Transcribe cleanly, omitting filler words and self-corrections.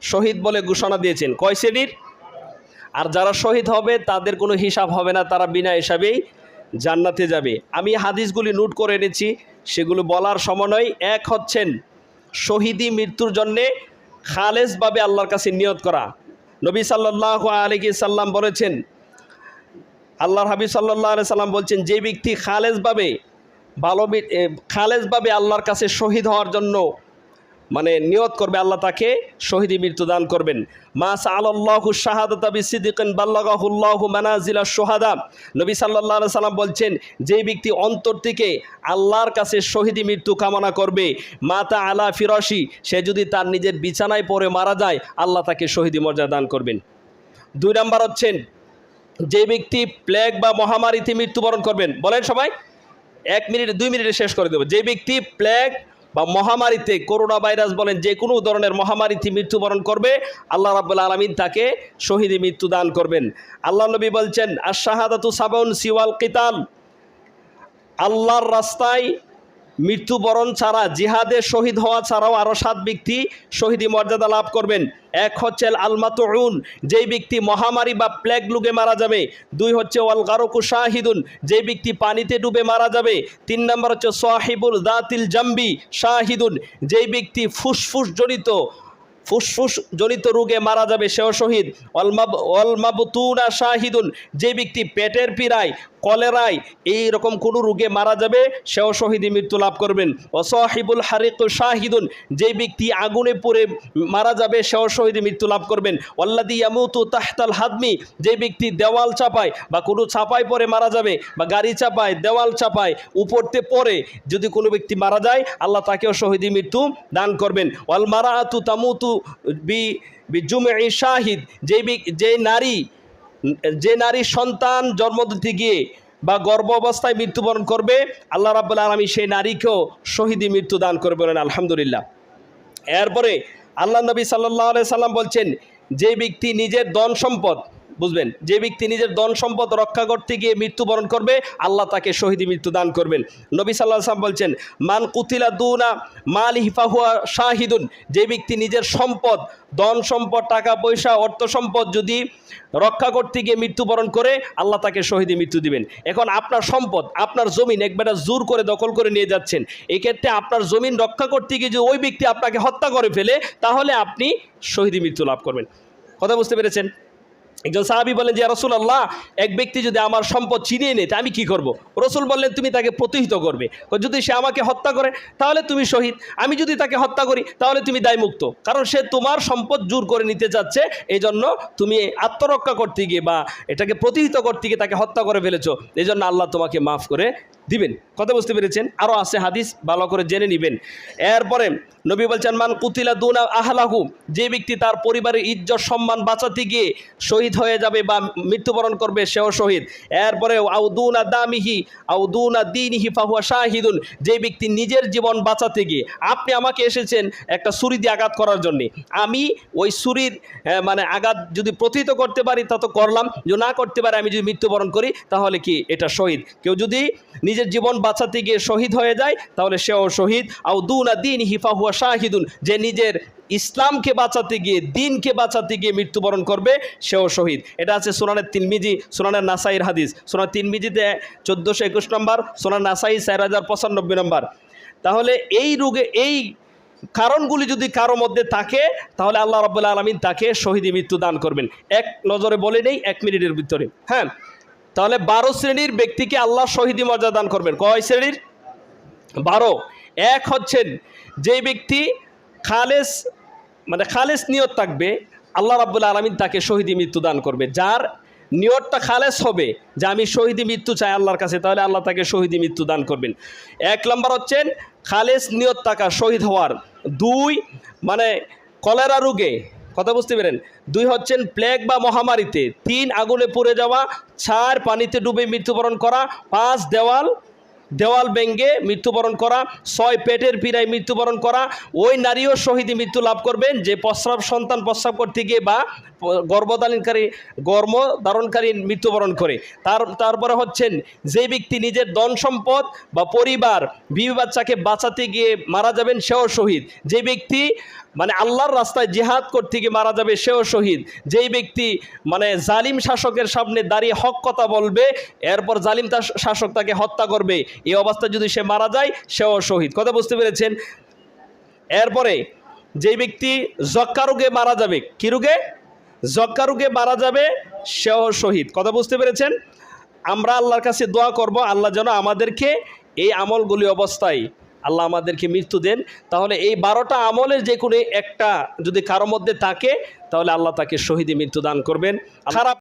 শহীদ বলে ঘোষণা দিয়েছেন। কয় শ্রেণীর? আর যারা শহীদ হবে তাদের কোনো হিসাব হবে না, তারা বিনা হিসাবেই জান্নাতে যাবে। আমি হাদিসগুলি নোট করে এনেছি, সেগুলো বলার সময় নয়। এক হচ্ছেন শহীদি মৃত্যুর জন্যে খালেসভাবে আল্লাহর কাছে নিয়ত করা। নবী সাল্লাল্লাহু আলাইহি সাল্লাম বলেছেন, আল্লাহর হাবিব সাল্লাল্লাহু আলাইহি সাল্লাম বলছেন, যে ব্যক্তি খালেসভাবে আল্লাহর কাছে শহীদ হওয়ার জন্য মানে নিয়ত করবে, আল্লাহ তাকে শহীদি মৃত্যু দান করবেন। মা সাআলাল্লাহু শাহাদাতা বিসিদকিন বাল্লাগাহুল্লাহু মানাজিলাশ শুহাদা। নবী সাল্লাল্লাহু আলাইহি সাল্লাম বলছেন, যে ব্যক্তি অন্তর থেকে আল্লাহর কাছে শহীদি মৃত্যু কামনা করবে, মাতা আলা ফিরাশি, সে যদি তার নিজের বিছানায় পড়ে মারা যায়, আল্লাহ তাকে শহীদি মর্যাদা দান করবেন। 2 নম্বর হচ্ছেন, যে ব্যক্তি প্লেগ বা মহামারীতে মৃত্যুবরণ করবেন। বলেন সবাই, 1 মিনিট 2 মিনিটে শেষ করে দেব। যে ব্যক্তি প্লেগ বা মহামারীতে, করোনা ভাইরাস বলেন, যে কোনো ধরনের মহামারীতে মৃত্যুবরণ করবে, আল্লাহ রাব্বুল আলামিন তাকে শহীদি মৃত্যু দান করবেন। আল্লাহ নবী বলছেন, আশ-শাহাদাতু সাবউন সিওয়াল কিতাল, আল্লাহর রাস্তায় মৃত্যুবরণ ছাড়া, জিহাদে শহীদ হওয়া ছাড়াও আরও 7 ব্যক্তি শহীদি মর্যাদা লাভ করবেন। 1 হচ্ছে আল মাতুউন, যেই ব্যক্তি মহামারী বা প্লেগ রোগে মারা যাবে। 2 হচ্ছে ওয়াল গারকু শাহিদুন, যে ব্যক্তি পানিতে ডুবে মারা যাবে। 3 নম্বর হচ্ছে সাহিবুল দাতিল জাম্বি শাহিদুন, যেই ব্যক্তি ফুসফুসজনিত রোগে মারা যাবে, সেও শহীদ। ওয়াল মাবতুনা শাহিদুন, যে ব্যক্তি পেটের পীড়ায়, কলেরায়, এই রকম কোনো রোগে মারা যাবে, সেও শহীদি মৃত্যু লাভ করবেন। ও সাহিবুল হারিক শাহিদুন, যে ব্যক্তি আগুনে পুড়ে মারা যাবে, সেও শহীদি মৃত্যু লাভ করবেন। ওয়াল্লাযী ইয়ামুতু তাহতাল হাদমি, যে ব্যক্তি দেওয়াল চাপায় বা কোনো চাপায় পরে মারা যাবে, বা গাড়ি চাপায়, দেওয়াল চাপায়, উপরতে পড়ে যদি কোনো ব্যক্তি মারা যায়, আল্লাহ তাকেও শহীদি মৃত্যু দান করবেন। ওয়াল মারাআতু তামুতু বিজুমঈ শাহিদ, যে নারী সন্তান জন্ম দিতে গিয়ে বা গর্ভ অবস্থায় মৃত্যুবরণ করবে, আল্লাহ রাব্বুল আলামিন সেই নারীকেও শহীদি মৃত্যু দান করবে, বলেন আলহামদুলিল্লাহ। এরপরে আল্লাহ নবী সাল্লাল্লাহু আলাইহি সাল্লাম বলছেন, যে ব্যক্তি নিজের ধন সম্পদ, বুঝবেন, যে ব্যক্তি নিজের ধন সম্পদ রক্ষা করতে গিয়ে মৃত্যুবরণ করবে, আল্লাহ তাকে শহীদি মৃত্যু দান করবেন। নবী সাল্লাল্লাহু আলাইহি সাল্লাম বলছেন, মান কুতিলা দুনা মালিহি ফাহুয়া শাহিদুন, যে ব্যক্তি নিজের সম্পদ, ধন সম্পদ, টাকা পয়সা, অর্থ সম্পদ যদি রক্ষা করতে গিয়ে মৃত্যুবরণ করে, আল্লাহ তাকে শহীদি মৃত্যু দিবেন। এখন আপনার সম্পদ, আপনার জমিন একবারে জোর করে দখল করে নিয়ে যাচ্ছেন, এক্ষেত্রে আপনার জমিন রক্ষা করতে গিয়ে যদি ওই ব্যক্তি আপনাকে হত্যা করে ফেলে, তাহলে আপনি শহীদি মৃত্যু লাভ করবেন। কথা বুঝতে পেরেছেন? একজন সাহাবী বলেন যে, ইয়া রাসূলুল্লাহ, এক ব্যক্তি যদি আমার সম্পদ ছিনিয়ে নেয়, আমি কি করব? রাসূল বললেন, তুমি তাকে প্রতিহত করবে। যদি সে আমাকে হত্যা করে, তাহলে তুমি শহীদ। আমি যদি তাকে হত্যা করি, তাহলে তুমি দায়মুক্ত, কারণ সে তোমার সম্পদ জোর করে নিতে যাচ্ছে, এই জন্য তুমি আত্মরক্ষা করতে গিয়ে বা এটাকে প্রতিহত করতে গিয়ে তাকে হত্যা করে ফেলেছো, এই জন্য আল্লাহ তোমাকে মাফ করে দিবেন। কথা বুঝতে পেরেছেন? আরও আছে হাদিস, ভালো করে জেনে নেবেন। এরপরে নবী বলছেন, মান কুতিলা দুনা আহলাহু, যে ব্যক্তি তার পরিবারের ইজ্জত সম্মান বাঁচাতে গিয়ে শহীদ হয়ে যাবে বা মৃত্যুবরণ করবে, সেও শহীদ। এরপরে আউদুনা দামিহি আউদুনা দীনিহি ফাহুয়া শাহিদুন, যে ব্যক্তি নিজের জীবন বাঁচাতে গিয়ে, আপনি আমাকে এসেছেন একটা ছুরি দিয়ে আঘাত করার জন্যে, আমি ওই ছুরির মানে আঘাত যদি প্রতিহত করতে পারি তা তো করলাম, যদি না করতে পারি, আমি যদি মৃত্যুবরণ করি, তাহলে কি এটা শহীদ। কেউ যদি নিজের জীবন বাঁচাতে গিয়ে শহীদ হয়ে যায়, তাহলে সেও শহীদ। আউদুনা দীনিহি ফাহুয়া শাহিদুন, যে নিজের ইসলামকে বাঁচাতে গিয়ে, দিনকে বাঁচাতে গিয়ে মৃত্যুবরণ করবে, সেও শহীদ। এটা আছে সুনানের তিরমিজি, সুনানের নাসাইর হাদিস। সুনান তিরমিজিতে 1421 নম্বর, সুনান নাসাই 4095 নম্বর। তাহলে এই রোগে, এই কারণগুলি যদি কারো মধ্যে থাকে, তাহলে আল্লাহ রাব্বুল আলামিন তাকে শহীদি মৃত্যু দান করবেন। এক নজরে বলে নেই, 1 মিনিটের ভিতরে। হ্যাঁ, তাহলে 12 শ্রেণীর ব্যক্তিকে আল্লাহ শহীদি মর্যাদা দান করবেন। কয় শ্রেণীর? 12। 1 হচ্ছেন, যে ব্যক্তি খালেস নিয়ত থাকবে, আল্লাহ রাব্বুল আলামিন তাকে শহীদি মৃত্যু দান করবে। যার নিয়তটা খালেস হবে যে আমি শহীদি মৃত্যু চাই আল্লাহর কাছে, তাহলে আল্লাহ তাকে শহীদি মৃত্যু দান করবেন। 1 নম্বর হচ্ছেন খালেস নিয়ত থাকা শহীদ হওয়ার। 2 মানে কলেরা রোগে, কথা বুঝতে পেরেন? 2 হচ্ছেন প্লেগ বা মহামারীতে। 3 আগুনে পুড়ে যাওয়া। 4 পানিতে ডুবে মৃত্যুবরণ করা। 5 দেওয়াল ভেঙ্গে মৃত্যুবরণ করা। 6 পেটের পীড়ায় মৃত্যুবরণ করা। ওই নারীও শহীদি মৃত্যু লাভ করবেন যে সন্তান প্রস্রাব করতে গিয়ে বা গর্ভধারণকারী মৃত্যুবরণ করে। তারপরে হচ্ছেন, যে ব্যক্তি নিজের ধন সম্পদ বা পরিবার, বিবি বাচ্চাকে বাঁচাতে গিয়ে মারা যাবেন, সেও শহীদ। যে ব্যক্তি মানে আল্লাহর রাস্তায় জিহাদ করতে গিয়ে মারা যাবে সেও শহীদ। যেই ব্যক্তি মানে জালিম শাসকের সামনে দাঁড়িয়ে হক কথা বলবে, এরপর জালিম শাসক তাকে হত্যা করবে, এই অবস্থায় যদি সে মারা যায় সেও শহীদ। কথা বুঝতে পেরেছেন? এরপরে যেই ব্যক্তি যক্কা রোগে মারা যাবে, কি রোগে? যক্কা রোগে মারা যাবে, সেও শহীদ। কথা বুঝতে পেরেছেন? আমরা আল্লাহর কাছে দোয়া করব, আল্লাহ যেন আমাদেরকে এই আমলগুলি অবস্থায় আল্লাহ আমাদেরকে মৃত্যু দেন। তাহলে এই 12টা আমলের যে কোনো একটা যদি কারো মধ্যে থাকে, তাহলে আল্লাহ তাকে শহীদে মৃত্যু দান করবেন। খারাপ